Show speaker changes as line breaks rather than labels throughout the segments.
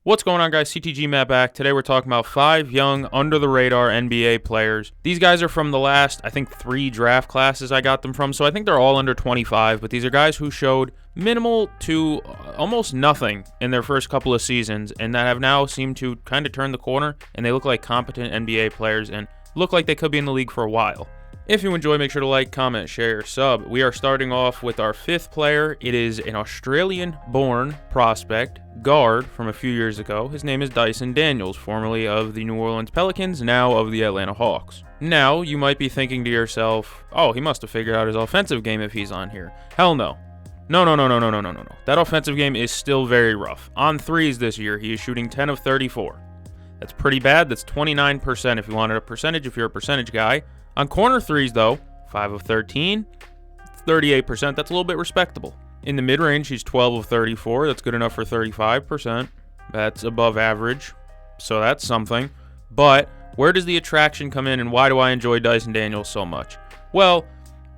What's going on, guys? CTG Matt back. Today we're talking about 5 young, under-the-radar NBA players. These guys are from the last, I think, 3 draft classes I got them from, so I think they're all under 25, but these are guys who showed minimal to almost nothing in their first couple of seasons, and that have now seemed to kind of turn the corner, and they look like competent NBA players, and look like they could be in the league for a while. If you enjoy, make sure to like, comment, share, sub. We are starting off with our 5th player. It is an Australian-born prospect, guard from a few years ago. His name is Dyson Daniels, formerly of the New Orleans Pelicans, now of the Atlanta Hawks. Now, you might be thinking to yourself, oh, he must have figured out his offensive game if he's on here. Hell no. No. That offensive game is still very rough. On threes this year, he is shooting 10 of 34. That's pretty bad. That's 29% if you wanted a percentage, if you're a percentage guy. On corner threes, though, 5 of 13, 38%. That's a little bit respectable. In the mid-range, he's 12 of 34. That's good enough for 35%. That's above average, so that's something. But where does the attraction come in, and why do I enjoy Dyson Daniels so much? Well,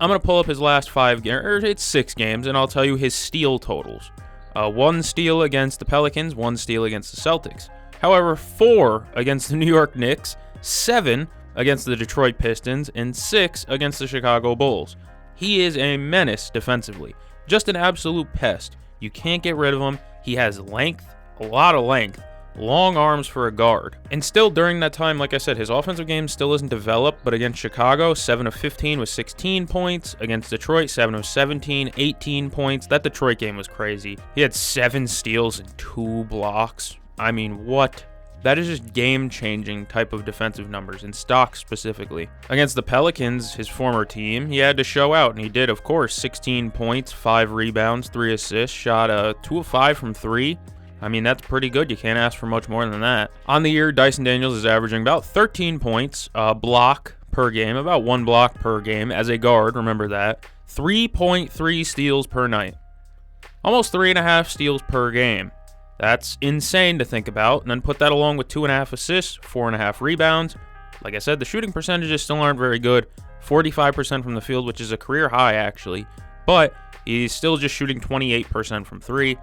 I'm going to pull up his last 5 games, or it's 6 games, and I'll tell you his steal totals. 1 steal against the Pelicans, 1 steal against the Celtics. However, 4 against the New York Knicks, 7 against the Detroit Pistons, and 6 against the Chicago Bulls. He is a menace defensively. Just an absolute pest. You can't get rid of him. He has length, a lot of length, long arms for a guard. And still during that time, like I said, his offensive game still isn't developed, but against Chicago, 7 of 15 with 16 points. Against Detroit, 7 of 17, 18 points. That Detroit game was crazy. He had 7 steals and 2 blocks. I mean, what? That is just game-changing type of defensive numbers, in stock specifically. Against the Pelicans, his former team, he had to show out, and he did, of course. 16 points, 5 rebounds, 3 assists, shot 2 of 5 from 3. I mean, that's pretty good. You can't ask for much more than that. On the year, Dyson Daniels is averaging about 13 points, a block per game, about 1 block per game as a guard, remember that. 3.3 steals per night. Almost 3.5 steals per game. That's insane to think about, and then put that along with 2.5 assists, 4.5 rebounds. Like I said, the shooting percentages still aren't very good. 45% from the field, which is a career high, actually. But he's still just shooting 28% from 3.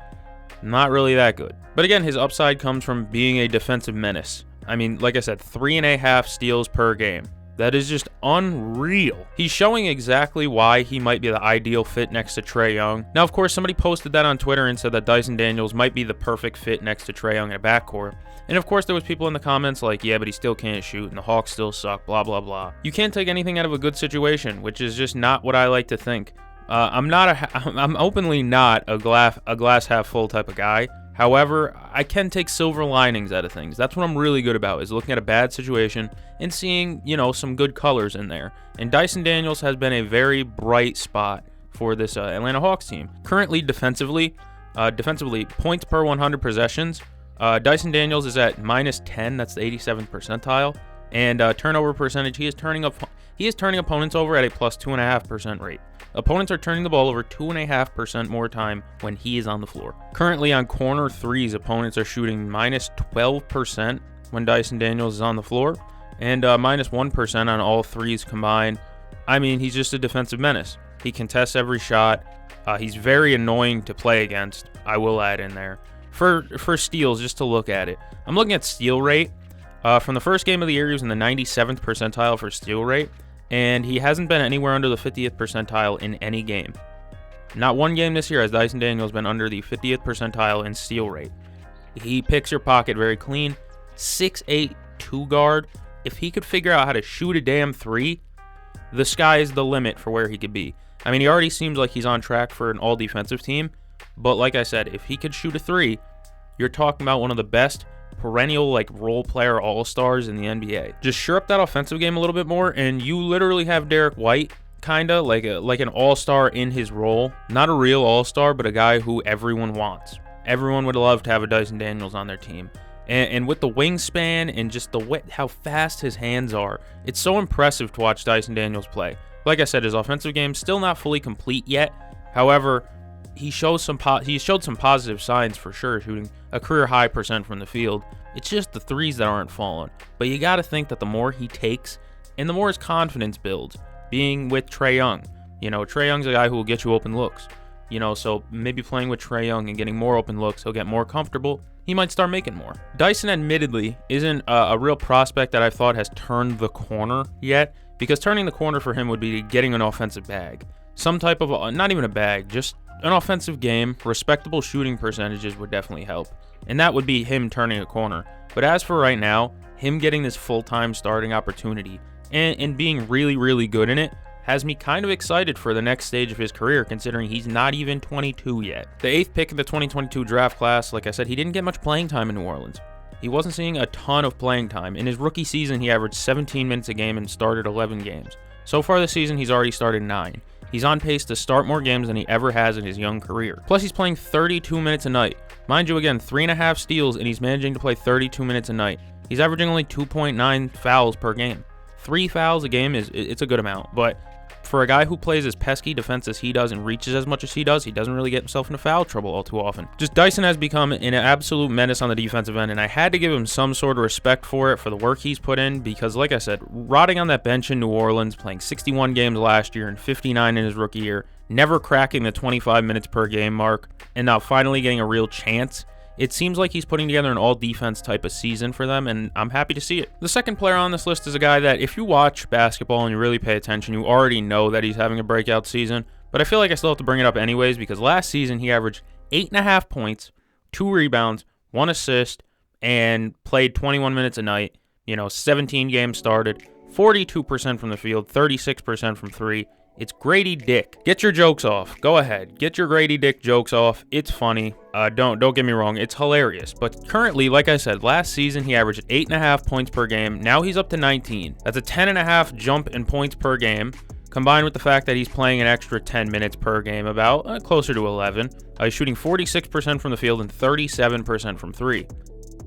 Not really that good. But again, his upside comes from being a defensive menace. I mean, like I said, 3.5 steals per game. That is just unreal. He's showing exactly why he might be the ideal fit next to Trae Young. Now, of course, somebody posted that on Twitter and said that Dyson Daniels might be the perfect fit next to Trae Young in a backcourt. And of course, there was people in the comments like, yeah, but he still can't shoot, and the Hawks still suck, blah, blah, blah. You can't take anything out of a good situation, which is just not what I like to think. I'm openly not a glass half full type of guy. However, I can take silver linings out of things. That's what I'm really good about, is looking at a bad situation and seeing, some good colors in there. And Dyson Daniels has been a very bright spot for this Atlanta Hawks team. Currently, defensively, points per 100 possessions, Dyson Daniels is at -10. That's the 87th percentile. And turnover percentage, he is turning opponents over at a plus 2.5% rate. Opponents are turning the ball over 2.5% more time when he is on the floor. Currently on corner threes, opponents are shooting -12% when Dyson Daniels is on the floor, and -1% on all threes combined. I mean, he's just a defensive menace. He contests every shot. He's very annoying to play against, I will add in there. For steals, just to look at it. I'm looking at steal rate. From the first game of the year, he was in the 97th percentile for steal rate, and he hasn't been anywhere under the 50th percentile in any game. Not one game this year has Dyson Daniels been under the 50th percentile in steal rate. He picks your pocket very clean. 6'8", 2 guard. If he could figure out how to shoot a damn 3, the sky is the limit for where he could be. I mean, he already seems like he's on track for an all-defensive team, but like I said, if he could shoot a 3, you're talking about one of the best perennial role player all-stars in the NBA. Just shore up that offensive game a little bit more, and you literally have Derek White, kinda like an all-star in his role. Not a real all-star, but a guy who everyone wants. Everyone would love to have a Dyson Daniels on their team. And with the wingspan and just how fast his hands are, it's so impressive to watch Dyson Daniels play. Like I said, his offensive game's still not fully complete yet. However, he showed some positive signs for sure, shooting a career high percent from the field. It's just the threes that aren't falling. But you got to think that the more he takes and the more his confidence builds, being with Trae Young. Trae Young's a guy who will get you open looks. so maybe playing with Trae Young and getting more open looks, he'll get more comfortable. He might start making more. Dyson admittedly isn't a real prospect that I thought has turned the corner yet, because turning the corner for him would be getting an offensive bag. Some type of, not even a bag, just an offensive game, respectable shooting percentages would definitely help. And that would be him turning a corner. But as for right now, him getting this full-time starting opportunity and being really, really good in it has me kind of excited for the next stage of his career, considering he's not even 22 yet. The 8th pick of the 2022 draft class, like I said, he didn't get much playing time in New Orleans. He wasn't seeing a ton of playing time. In his rookie season, he averaged 17 minutes a game and started 11 games. So far this season, he's already started 9. He's on pace to start more games than he ever has in his young career. Plus, he's playing 32 minutes a night. Mind you, again, 3.5 steals, and he's managing to play 32 minutes a night. He's averaging only 2.9 fouls per game. 3 fouls a game it's a good amount, but for a guy who plays as pesky defense as he does and reaches as much as he doesn't really get himself into foul trouble all too often. Just Dyson has become an absolute menace on the defensive end, and I had to give him some sort of respect for it, for the work he's put in, because like I said, rotting on that bench in New Orleans, playing 61 games last year and 59 in his rookie year, never cracking the 25 minutes per game mark, and now finally getting a real chance. It seems like he's putting together an all-defense type of season for them, and I'm happy to see it. The second player on this list is a guy that if you watch basketball and you really pay attention, you already know that he's having a breakout season, but I feel like I still have to bring it up anyways, because last season he averaged 8.5 points, 2 rebounds, 1 assist, and played 21 minutes a night. 17 games started, 42% from the field, 36% from 3. It's Grady Dick. Get your jokes off. Go ahead. Get your Grady Dick jokes off. It's funny. Don't get me wrong. It's hilarious. But currently, like I said, last season he averaged 8.5 points per game. Now he's up to 19. That's a 10.5 jump in points per game, combined with the fact that he's playing an extra 10 minutes per game, about closer to 11. He's shooting 46% from the field and 37% from 3.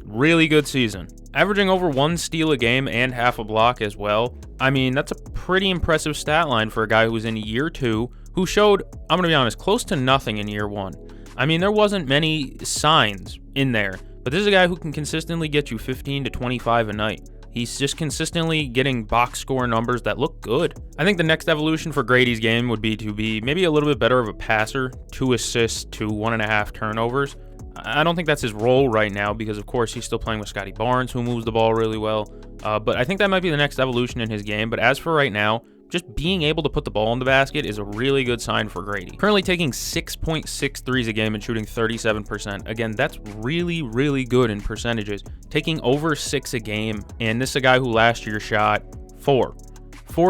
Really good season. Averaging over 1 steal a game and half a block as well. I mean, that's a pretty impressive stat line for a guy who was in year 2, who showed, I'm going to be honest, close to nothing in year 1. I mean, there wasn't many signs in there, but this is a guy who can consistently get you 15 to 25 a night. He's just consistently getting box score numbers that look good. I think the next evolution for Grady's game would be to be maybe a little bit better of a passer, 2 assists to 1.5 turnovers. I don't think that's his role right now because, of course, he's still playing with Scotty Barnes, who moves the ball really well. But I think that might be the next evolution in his game. But as for right now, just being able to put the ball in the basket is a really good sign for Grady. Currently taking 6.6 threes a game and shooting 37%. Again, that's really, really good in percentages. Taking over 6 a game, and this is a guy who last year shot 4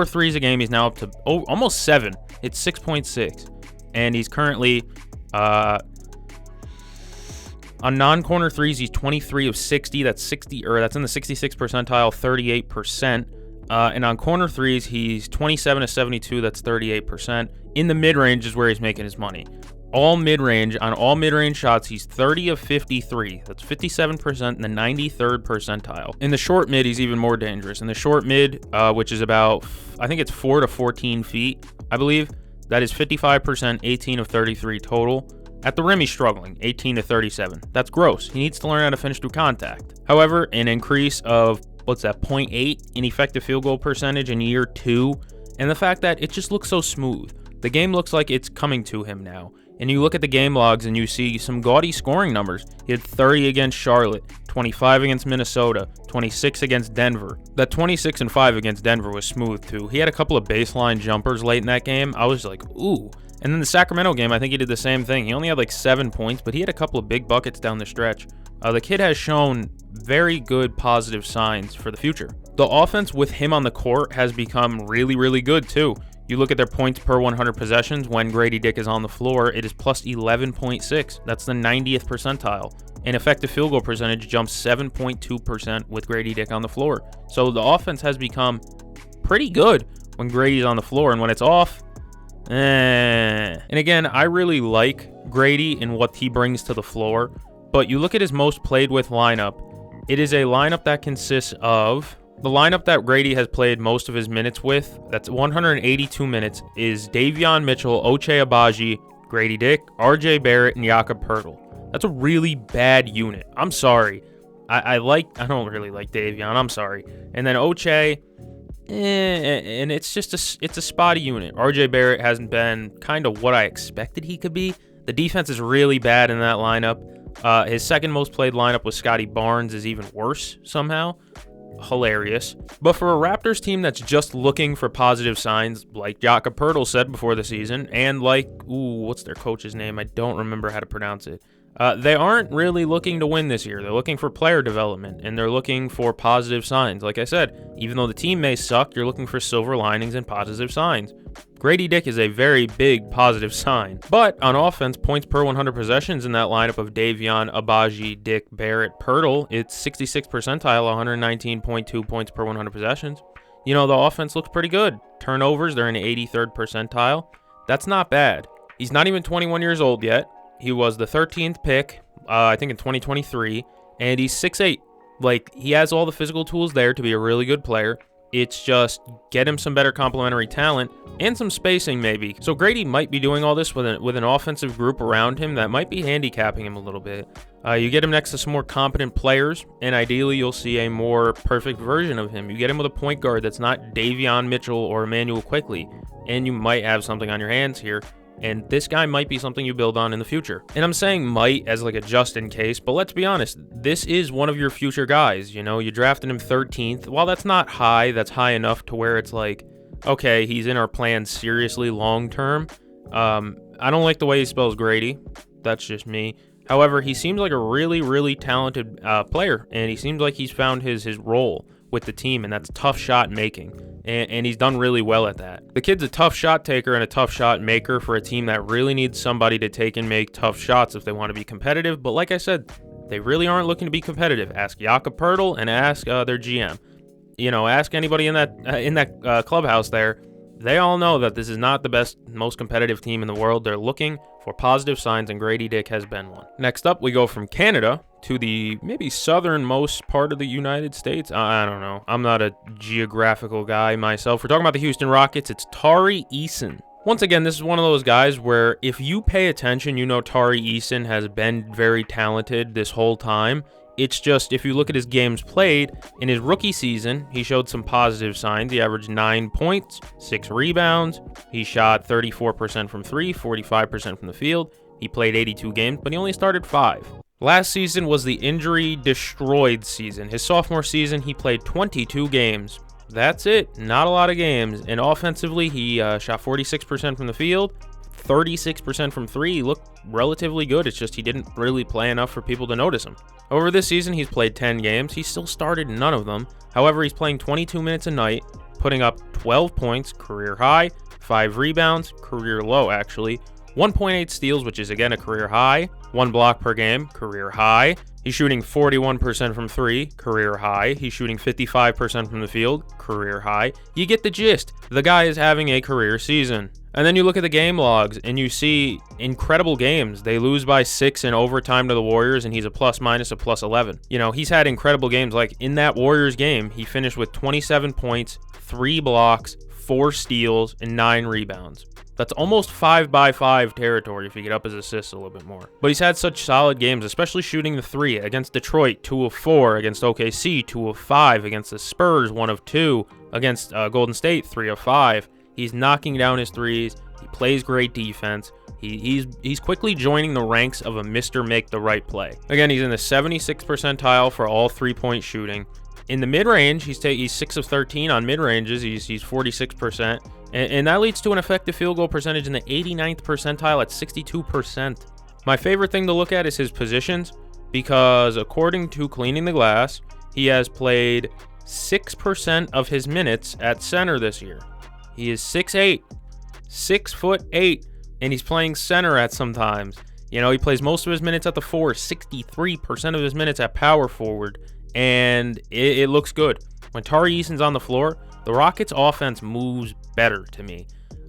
threes a game. He's now up to almost 7. It's 6.6. And he's currently... on non-corner threes, he's 23 of 60. That's in the 66th percentile, 38%. And on corner threes, he's 27 of 72. That's 38%. In the mid-range is where he's making his money. On all mid-range shots, he's 30 of 53. That's 57% in the 93rd percentile. In the short mid, he's even more dangerous. In the short mid, which is about, I think it's 4 to 14 feet, I believe, that is 55%, 18 of 33 total. At the rim, he's struggling, 18 to 37. That's gross. He needs to learn how to finish through contact. However, an increase of, 0.8 in effective field goal percentage in year 2, and the fact that it just looks so smooth. The game looks like it's coming to him now. And you look at the game logs and you see some gaudy scoring numbers. He had 30 against Charlotte, 25 against Minnesota, 26 against Denver. That 26 and 5 against Denver was smooth too. He had a couple of baseline jumpers late in that game. I was like, ooh. And then the Sacramento game, I think he did the same thing. He only had 7 points, but he had a couple of big buckets down the stretch. The kid has shown very good positive signs for the future. The offense with him on the court has become really, really good too. You look at their points per 100 possessions when Grady Dick is on the floor, it is plus 11.6. That's the 90th percentile. And effective field goal percentage jumps 7.2% with Grady Dick on the floor. So the offense has become pretty good when Grady's on the floor, and when it's off, And again, I really like Grady and what he brings to the floor, but you look at his most played with lineup, it is a lineup that consists of the lineup that Grady has played most of his minutes with. That's 182 minutes, is Davion Mitchell, Ochai Agbaji, Grady Dick, RJ Barrett, and Jakob Poeltl. That's a really bad unit. I'm sorry. I don't really like Davion. I'm sorry. And then Ochai, And it's just it's a spotty unit. RJ Barrett hasn't been kind of what I expected he could be. The defense is really bad in that lineup. His second most played lineup with Scotty Barnes is even worse somehow. Hilarious. But for a Raptors team that's just looking for positive signs, like Jakob Poeltl said before the season, and like, what's their coach's name? I don't remember how to pronounce it. They aren't really looking to win this year. They're looking for player development, and they're looking for positive signs. Like I said, even though the team may suck, you're looking for silver linings and positive signs. Grady Dick is a very big positive sign. But on offense, points per 100 possessions in that lineup of Davion, Abaji, Dick, Barrett, Poeltl, it's 66th percentile, 119.2 points per 100 possessions. You know, the offense looks pretty good. Turnovers, they're in the 83rd percentile. That's not bad. He's not even 21 years old yet. He was the 13th pick, I think in 2023, and he's 6'8". Like, he has all the physical tools there to be a really good player. It's just get him some better complementary talent and some spacing maybe. So Grady might be doing all this with an offensive group around him that might be handicapping him a little bit. You get him next to some more competent players, and ideally you'll see a more perfect version of him. You get him with a point guard that's not Davion Mitchell or Emmanuel Quickley, and you might have something on your hands here. And this guy might be something you build on in the future. And I'm saying might as like a just in case, but let's be honest, this is one of your future guys. You know, you drafted him 13th. While that's not high, that's high enough to where it's like, okay, he's in our plans seriously long term. I don't like the way he spells Grady. That's just me. However, he seems like a really, really talented player, and he seems like he's found his role with the team, and that's tough shot making. And he's done really well at that. The kid's a tough shot taker and a tough shot maker for a team that really needs somebody to take and make tough shots if they want to be competitive. But like I said, they really aren't looking to be competitive. Ask Jakob Poeltl and ask their GM. You know, ask anybody in that clubhouse there. They all know that this is not the best, most competitive team in the world. They're looking for positive signs, and Grady Dick has been one. Next up, we go from Canada to the maybe southernmost part of the United States. I don't know. I'm not a geographical guy myself. We're talking about the Houston Rockets. It's Tari Eason. Once again, this is one of those guys where if you pay attention, you know Tari Eason has been very talented this whole time. It's just, if you look at his games played, in his rookie season, he showed some positive signs. He averaged 9 points, 6 rebounds. He shot 34% from 3, 45% from the field. He played 82 games, but he only started 5. Last season was the injury-destroyed season. His sophomore season, he played 22 games. That's it. Not a lot of games. And offensively, he shot 46% from the field, 36% from 3. He looked relatively good. It's just he didn't really play enough for people to notice him. Over this season, he's played 10 games. He still started none of them. However, he's playing 22 minutes a night, putting up 12 points, career high, 5 rebounds, career low actually, 1.8 steals, which is again a career high, 1 block per game, career high. He's shooting 41% from 3, career high. He's shooting 55% from the field, career high. You get the gist. The guy is having a career season. And then you look at the game logs and you see incredible games. They lose by 6 in overtime to the Warriors, and he's a plus-minus of plus 11. You know, he's had incredible games. Like in that Warriors game, he finished with 27 points, 3 blocks, 4 steals, and 9 rebounds. That's almost 5-by-5 territory if you get up his assists a little bit more. But he's had such solid games, especially shooting the 3 against Detroit, 2 of 4, against OKC, 2 of 5, against the Spurs, 1 of 2, against Golden State, 3 of 5. He's knocking down his threes. He plays great defense. He's quickly joining the ranks of a Mr. Make the Right Play. Again, he's in the 76th percentile for all three-point shooting. In the mid-range, he's 6 of 13 on mid-ranges. He's 46%. And that leads to an effective field goal percentage in the 89th percentile at 62%. My favorite thing to look at is his positions, because according to Cleaning the Glass, he has played 6% of his minutes at center this year. He is 6'8", 6'8", and he's playing center at sometimes. You know, he plays most of his minutes at the 4, 63% of his minutes at power forward, and it looks good. When Tari Eason's on the floor, the Rockets' offense moves better to me.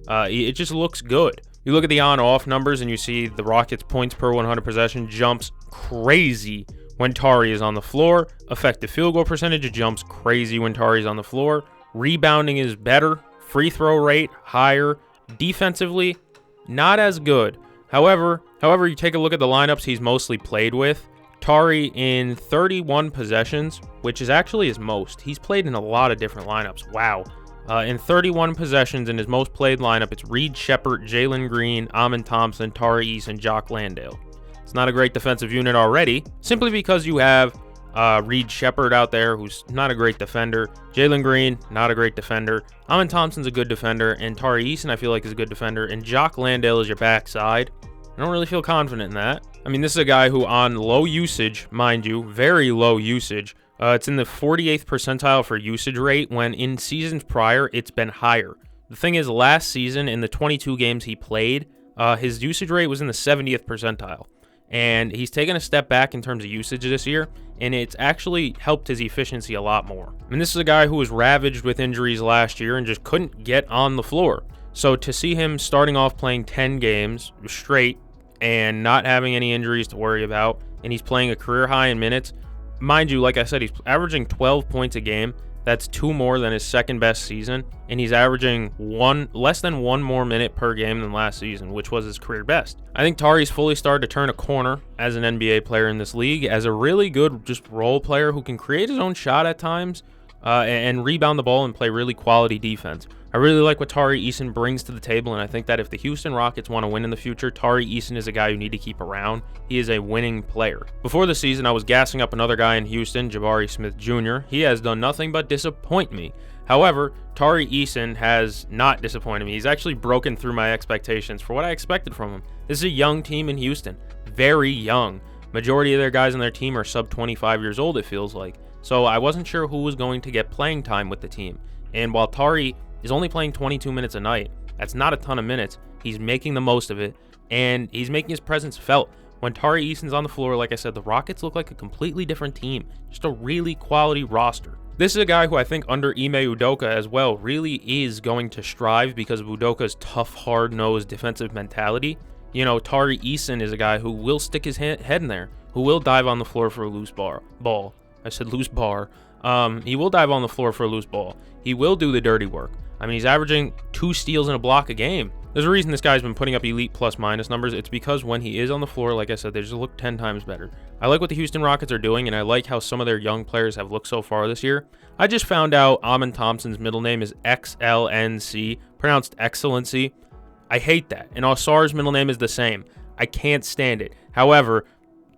It just looks good. You look at the on-off numbers and you see the Rockets' points per 100 possession jumps crazy when Tari is on the floor. Effective field goal percentage jumps crazy when Tari's on the floor. Rebounding is better. Free throw rate higher. Defensively, not as good. However, you take a look at the lineups he's mostly played with. Tari in 31 possessions, which is actually his most. He's played in a lot of different lineups. Wow. In 31 possessions in his most played lineup, it's Reed Sheppard, Jalen Green, Amin Thompson, Tari Eason, and Jock Landale. It's not a great defensive unit already, simply because you have Reed Sheppard out there, who's not a great defender. Jalen Green, not a great defender. Amin Thompson's a good defender, and Tari Eason, I feel like, is a good defender. And Jock Landale is your backside. I don't really feel confident in that. I mean, this is a guy who, on low usage, mind you, very low usage, it's in the 48th percentile for usage rate, when in seasons prior, it's been higher. The thing is, last season, in the 22 games he played, his usage rate was in the 70th percentile. And he's taken a step back in terms of usage this year, and it's actually helped his efficiency a lot more. I mean, this is a guy who was ravaged with injuries last year and just couldn't get on the floor. So to see him starting off playing 10 games straight and not having any injuries to worry about, and he's playing a career high in minutes, mind you, like I said, he's averaging 12 points a game. That's 2 more than his second best season, and he's averaging less than 1 more minute per game than last season, which was his career best. I think Tari's fully started to turn a corner as an NBA player in this league, as a really good just role player who can create his own shot at times and rebound the ball and play really quality defense. I really like what Tari Eason brings to the table, and I think that if the Houston Rockets want to win in the future, Tari Eason is a guy you need to keep around. He is a winning player. Before the season, I was gassing up another guy in Houston, Jabari Smith Jr. He has done nothing but disappoint me. However, Tari Eason has not disappointed me. He's actually broken through my expectations for what I expected from him. This is a young team in Houston, very young. Majority of their guys on their team are sub 25 years old, it feels like. So I wasn't sure who was going to get playing time with the team. And while Tari is only playing 22 minutes a night, that's not a ton of minutes. He's making the most of it, and he's making his presence felt. When Tari Eason's on the floor, like I said, the Rockets look like a completely different team. Just a really quality roster. This is a guy who I think under Ime Udoka as well really is going to strive because of Udoka's tough, hard-nosed defensive mentality. You know, Tari Eason is a guy who will stick his head in there, who will dive on the floor for a loose ball. I said loose bar. He will dive on the floor for a loose ball. He will do the dirty work. I mean, he's averaging 2 steals and a block a game. There's a reason this guy's been putting up elite plus-minus numbers. It's because when he is on the floor, like I said, they just look 10 times better. I like what the Houston Rockets are doing, and I like how some of their young players have looked so far this year. I just found out Amin Thompson's middle name is XLNC, pronounced Excellency. I hate that. And Osar's middle name is the same. I can't stand it. However,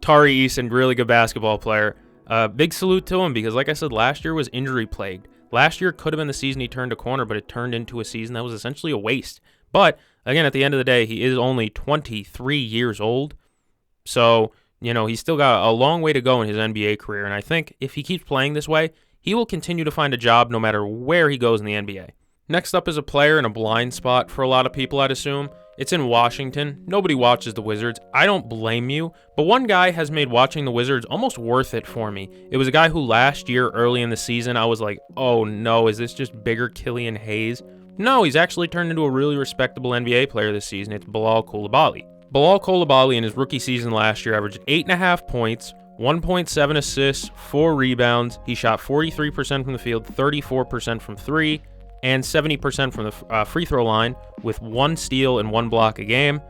Tari Eason, really good basketball player. Big salute to him because, like I said, last year was injury-plagued. Last year could have been the season he turned a corner, but it turned into a season that was essentially a waste. But, again, at the end of the day, he is only 23 years old. So, you know, he's still got a long way to go in his NBA career. And I think if he keeps playing this way, he will continue to find a job no matter where he goes in the NBA. Next up is a player in a blind spot for a lot of people, I'd assume. It's in Washington. Nobody watches the Wizards. I don't blame you, but one guy has made watching the Wizards almost worth it for me. It was a guy who last year, early in the season, I was like, oh no, is this just bigger Killian Hayes? No, he's actually turned into a really respectable NBA player this season. It's Bilal Coulibaly. Bilal Coulibaly in his rookie season last year averaged 8.5 points, 1.7 assists, 4 rebounds. He shot 43% from the field, 34% from 3, and 70% from the free throw line with 1 steal and 1 block a game.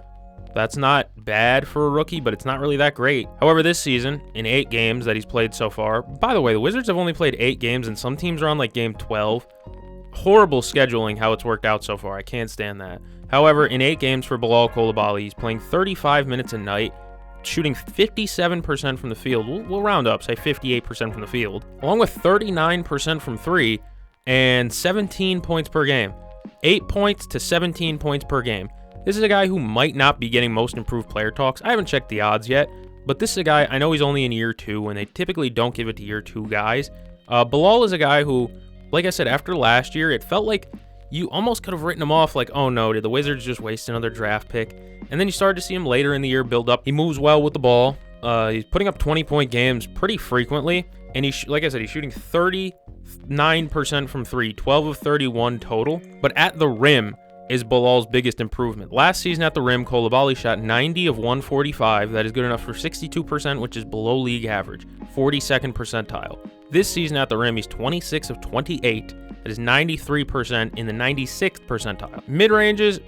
That's not bad for a rookie, but it's not really that great. However, this season, in 8 games that he's played so far, by the way, the Wizards have only played 8 games, and some teams are on like game 12. Horrible scheduling how it's worked out so far. I can't stand that. However, in 8 games for Bilal Coulibaly, he's playing 35 minutes a night, shooting 57% from the field. We'll round up, say 58% from the field, along with 39% from 3, and 17 points per game. 8 points to 17 points per game. This is a guy who might not be getting most improved player talks. I haven't checked the odds yet, but this is a guy, I know he's only in year 2, and they typically don't give it to year 2 guys. Bilal is a guy who, like I said, after last year, it felt like you almost could have written him off like, oh no, did the Wizards just waste another draft pick? And then you started to see him later in the year build up. He moves well with the ball. He's putting up 20-point games pretty frequently, and like I said, he's shooting 39% from 3, 12 of 31 total. But at the rim is Bilal's biggest improvement. Last season at the rim, Coulibaly shot 90 of 145. That is good enough for 62%, which is below league average, 42nd percentile. This season at the rim, he's 26 of 28. That is 93% in the 96th percentile. Mid-ranges,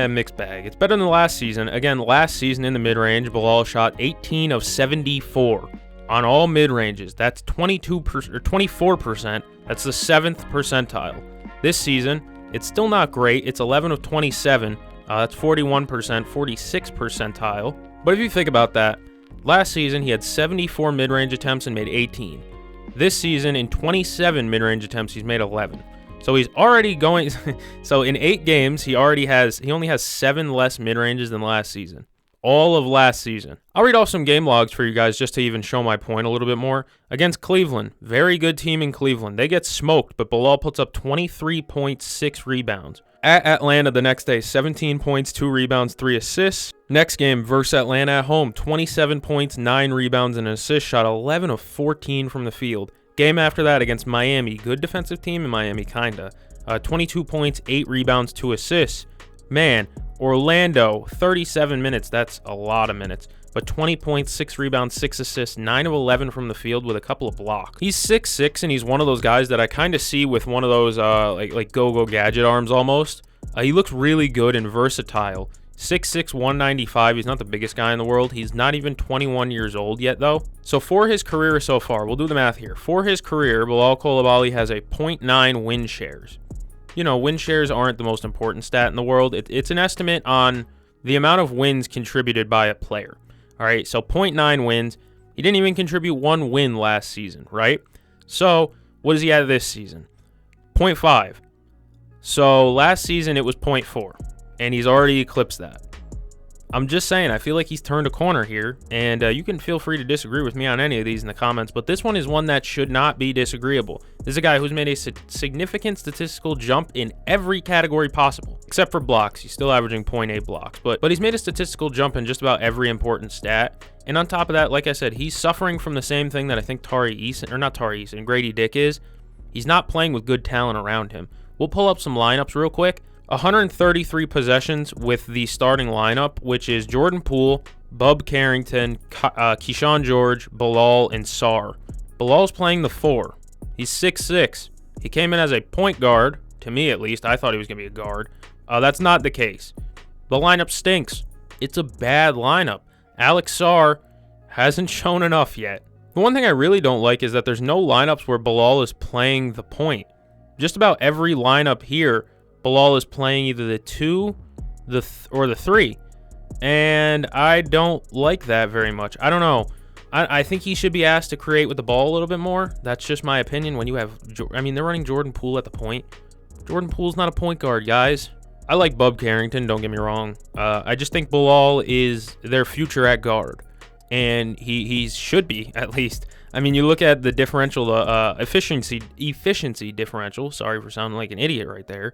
mixed bag. It's better than last season. Again, last season in the mid-range, Bilal shot 18 of 74 on all mid-ranges. That's 22% or 24%. That's the 7th percentile. This season, it's still not great. It's 11 of 27. That's 41%, 46 percentile. But if you think about that, last season he had 74 mid-range attempts and made 18. This season, in 27 mid-range attempts, he's made 11. So he's already going. So in 8 games, he only has 7 less mid-ranges than last season. All of last season. I'll read off some game logs for you guys just to even show my point a little bit more. Against Cleveland, very good team in Cleveland. They get smoked, but Bilal puts up 23.6 rebounds. At Atlanta the next day, 17 points, 2 rebounds, 3 assists. Next game versus Atlanta at home, 27 points, 9 rebounds, and an assist, shot 11 of 14 from the field. Game after that against Miami, good defensive team in Miami, kinda. 22 points, 8 rebounds, 2 assists. Man, Orlando, 37 minutes, that's a lot of minutes. But 20 points, 6 rebounds, 6 assists, 9 of 11 from the field with a couple of blocks. He's 6'6", and he's one of those guys that I kind of see with one of those like go-go gadget arms almost. He looks really good and versatile. 6'6", 195. He's not the biggest guy in the world. He's not even 21 years old yet, though. So for his career so far, we'll do the math here. For his career, Bilal Coulibaly has a 0.9 win shares. You know, win shares aren't the most important stat in the world. It's an estimate on the amount of wins contributed by a player. All right, so 0.9 wins. He didn't even contribute 1 win last season, right? So what is he at this season? 0.5. So last season it was 0.4, and he's already eclipsed that. I'm just saying, I feel like he's turned a corner here, and you can feel free to disagree with me on any of these in the comments, but this one is one that should not be disagreeable. This is a guy who's made a significant statistical jump in every category possible, except for blocks. He's still averaging 0.8 blocks, but he's made a statistical jump in just about every important stat. And on top of that, like I said, he's suffering from the same thing that I think Grady Dick is. He's not playing with good talent around him. We'll pull up some lineups real quick. 133 possessions with the starting lineup, which is Jordan Poole, Bub Carrington, Keyshawn George, Bilal, and Sar. Bilal's playing the 4. He's 6'6". He came in as a point guard, to me at least. I thought he was going to be a guard. That's not the case. The lineup stinks. It's a bad lineup. Alex Sar hasn't shown enough yet. The one thing I really don't like is that there's no lineups where Bilal is playing the point. Just about every lineup here, Bilal is playing either the 2 or the 3. And I don't like that very much. I don't know. I think he should be asked to create with the ball a little bit more. That's just my opinion. When you have, they're running Jordan Poole at the point. Jordan Poole's not a point guard, guys. I like Bub Carrington, don't get me wrong. I just think Bilal is their future at guard. And he should be, at least. I mean, you look at the differential, efficiency differential. Sorry for sounding like an idiot right there.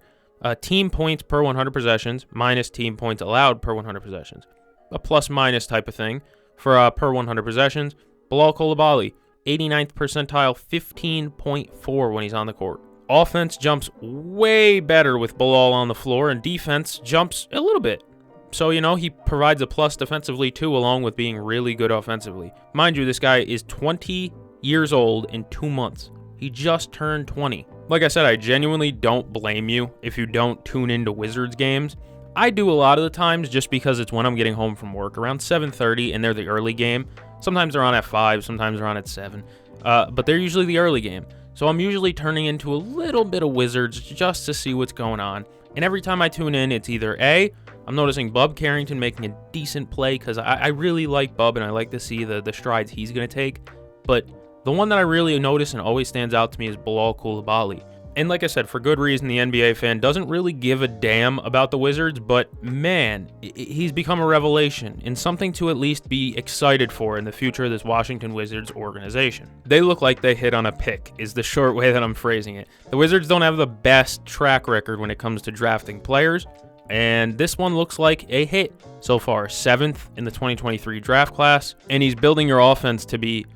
Team points per 100 possessions minus team points allowed per 100 possessions. A plus-minus type of thing for per 100 possessions. Bilal Coulibaly, 89th percentile, 15.4 when he's on the court. Offense jumps way better with Bilal on the floor, and defense jumps a little bit. So, he provides a plus defensively, too, along with being really good offensively. Mind you, this guy is 20 years old in 2 months. He just turned 20. Like I said, I genuinely don't blame you if you don't tune into Wizards games. I do a lot of the times just because it's when I'm getting home from work around 7:30 and they're the early game. Sometimes they're on at 5, sometimes they're on at 7. But they're usually the early game. So I'm usually turning into a little bit of Wizards just to see what's going on. And every time I tune in, it's either A, I'm noticing Bub Carrington making a decent play because I really like Bub and I like to see the strides he's going to take. But the one that I really notice and always stands out to me is Bilal Coulibaly. And like I said, for good reason, the NBA fan doesn't really give a damn about the Wizards, but man, he's become a revelation and something to at least be excited for in the future of this Washington Wizards organization. They look like they hit on a pick, is the short way that I'm phrasing it. The Wizards don't have the best track record when it comes to drafting players, and this one looks like a hit so far. 7th in the 2023 draft class, and he's building your offense to be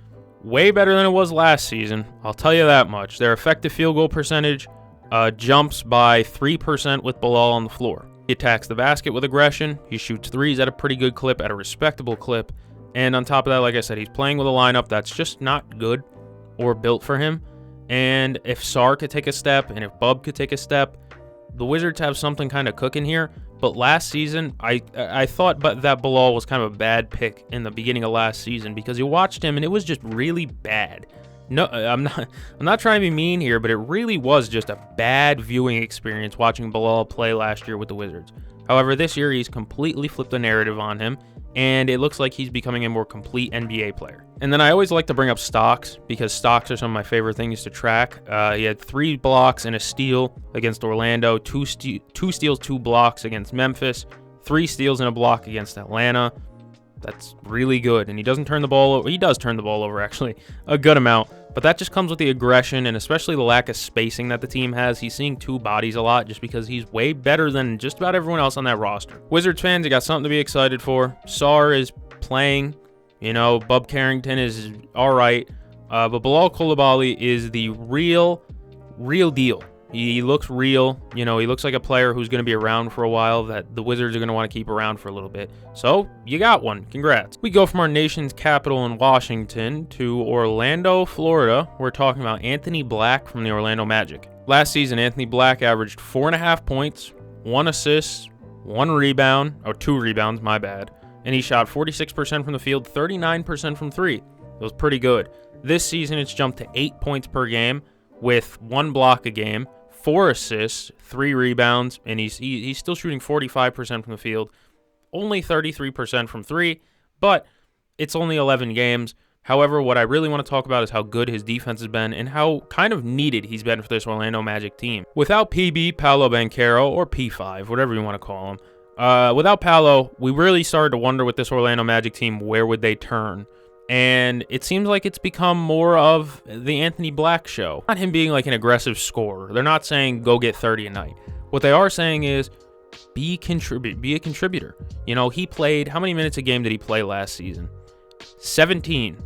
way better than it was last season. I'll tell you that much. Their effective field goal percentage jumps by 3% with Bilal on the floor. He attacks the basket with aggression. He shoots threes at a pretty good clip, at a respectable clip. And on top of that, like I said, he's playing with a lineup that's just not good or built for him. And if Sar could take a step and if Bub could take a step, the Wizards have something kind of cooking here. But last season, I thought that Bilal was kind of a bad pick in the beginning of last season because you watched him and it was just really bad. No, I'm not trying to be mean here, but it really was just a bad viewing experience watching Bilal play last year with the Wizards. However, this year he's completely flipped the narrative on him, and it looks like he's becoming a more complete NBA player. And then I always like to bring up stocks, because stocks are some of my favorite things to track. He had 3 blocks and a steal against Orlando, 2 steals, 2 blocks against Memphis, 3 steals and a block against Atlanta. That's really good, and he doesn't turn the ball over. He does turn the ball over, actually, a good amount, but that just comes with the aggression and especially the lack of spacing that the team has. He's seeing 2 bodies a lot just because he's way better than just about everyone else on that roster. Wizards fans, you got something to be excited for. Sarr is playing, Bub Carrington is all right, but Bilal Coulibaly is the real deal. He looks real. He looks like a player who's going to be around for a while, that the Wizards are going to want to keep around for a little bit. So, you got one. Congrats. We go from our nation's capital in Washington to Orlando, Florida. We're talking about Anthony Black from the Orlando Magic. Last season, Anthony Black averaged 4.5 points, 1 assist, 1 rebound, 2 rebounds, my bad. And he shot 46% from the field, 39% from 3. It was pretty good. This season, it's jumped to 8 points per game with 1 block a game, 4 assists, 3 rebounds, and he's still shooting 45% from the field, only 33% from 3, but it's only 11 games. However, what I really want to talk about is how good his defense has been and how kind of needed he's been for this Orlando Magic team. Without PB, Paolo Banchero, or P5, whatever you want to call him, without Paolo, we really started to wonder with this Orlando Magic team, where would they turn? And it seems like it's become more of the Anthony Black show. Not him being like an aggressive scorer. They're not saying go get 30 a night. What they are saying is be a contributor. He played, how many minutes a game did he play last season? 17.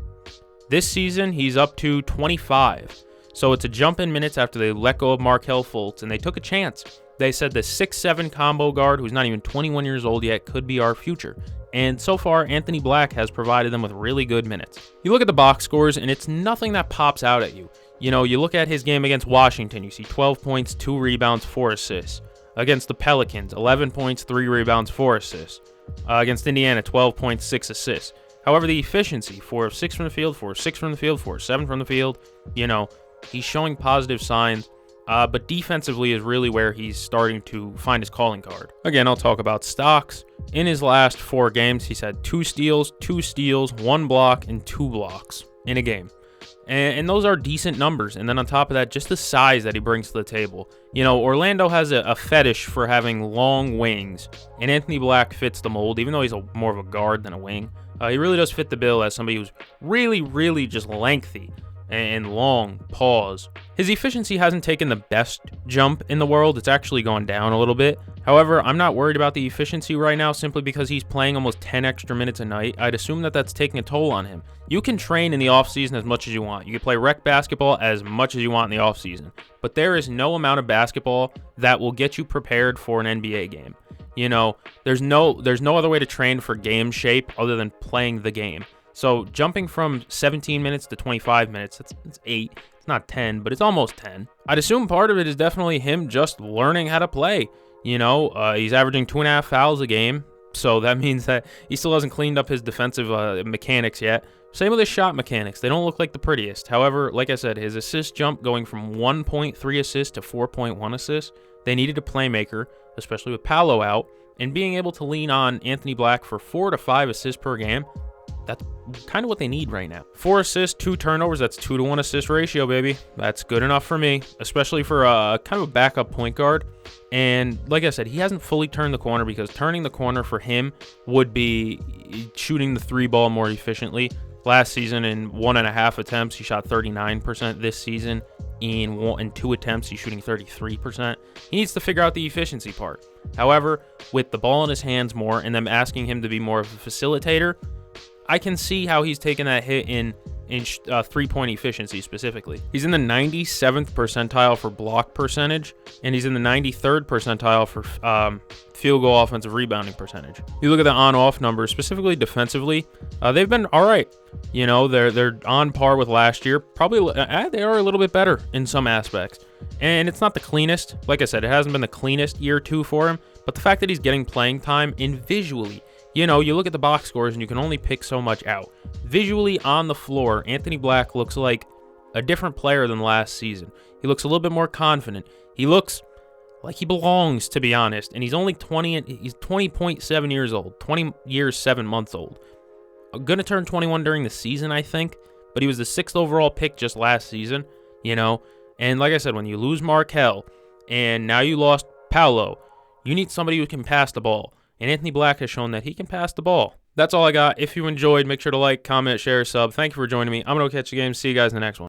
This season, he's up to 25. So it's a jump in minutes after they let go of Markelle Fultz, and they took a chance. They said the 6'7" combo guard, who's not even 21 years old yet, could be our future. And so far, Anthony Black has provided them with really good minutes. You look at the box scores, and it's nothing that pops out at you. You look at his game against Washington, you see 12 points, 2 rebounds, 4 assists. Against the Pelicans, 11 points, 3 rebounds, 4 assists. Against Indiana, 12 points, 6 assists. However, the efficiency, 4 of 6 from the field, 4 of 6 from the field, 4 of 7 from the field, he's showing positive signs. But defensively is really where he's starting to find his calling card. Again, I'll talk about stocks. In his last 4 games, he's had 2 steals, 1 block, and 2 blocks in a game. And those are decent numbers. And then on top of that, just the size that he brings to the table. Orlando has a fetish for having long wings, and Anthony Black fits the mold, even though he's more of a guard than a wing. He really does fit the bill as somebody who's really, really just lengthy and long. Pause. His efficiency hasn't taken the best jump in the world. It's actually gone down a little bit. However, I'm not worried about the efficiency right now simply because he's playing almost 10 extra minutes a night. I'd assume that that's taking a toll on him. You can train in the offseason as much as you want. You can play rec basketball as much as you want in the offseason. But there is no amount of basketball that will get you prepared for an NBA game. There's no other way to train for game shape other than playing the game. So jumping from 17 minutes to 25 minutes, that's 8. It's not 10, but it's almost 10. I'd assume part of it is definitely him just learning how to play. He's averaging 2.5 fouls a game, so that means that he still hasn't cleaned up his defensive mechanics yet. Same with his shot mechanics. They don't look like the prettiest. However, like I said, his assist jump going from 1.3 assists to 4.1 assists, they needed a playmaker, especially with Paolo out, and being able to lean on Anthony Black for 4 to 5 assists per game, that's kind of what they need right now. 4 assists, 2 turnovers, that's 2-to-1 assist ratio, baby. That's good enough for me, especially for kind of a backup point guard. And like I said, he hasn't fully turned the corner, because turning the corner for him would be shooting the 3 ball more efficiently. Last season, in 1.5 attempts, he shot 39%. This season, in 2 attempts, he's shooting 33%. He needs to figure out the efficiency part. However, with the ball in his hands more and them asking him to be more of a facilitator, I can see how he's taken that hit in 3-point efficiency specifically. He's in the 97th percentile for block percentage, and he's in the 93rd percentile for field goal offensive rebounding percentage. You look at the on-off numbers, specifically defensively, they've been all right. They're on par with last year. Probably they are a little bit better in some aspects. And it's not the cleanest. Like I said, it hasn't been the cleanest year 2 for him, but the fact that he's getting playing time and visually, you look at the box scores and you can only pick so much out. Visually on the floor, Anthony Black looks like a different player than last season. He looks a little bit more confident. He looks like he belongs, to be honest. And he's only 20. He's 20.7 years old. 20 years, 7 months old. Going to turn 21 during the season, I think. But he was the 6th overall pick just last season, you know. And like I said, when you lose Markelle and now you lost Paolo, you need somebody who can pass the ball. And Anthony Black has shown that he can pass the ball. That's all I got. If you enjoyed, make sure to like, comment, share, sub. Thank you for joining me. I'm going to catch the game. See you guys in the next one.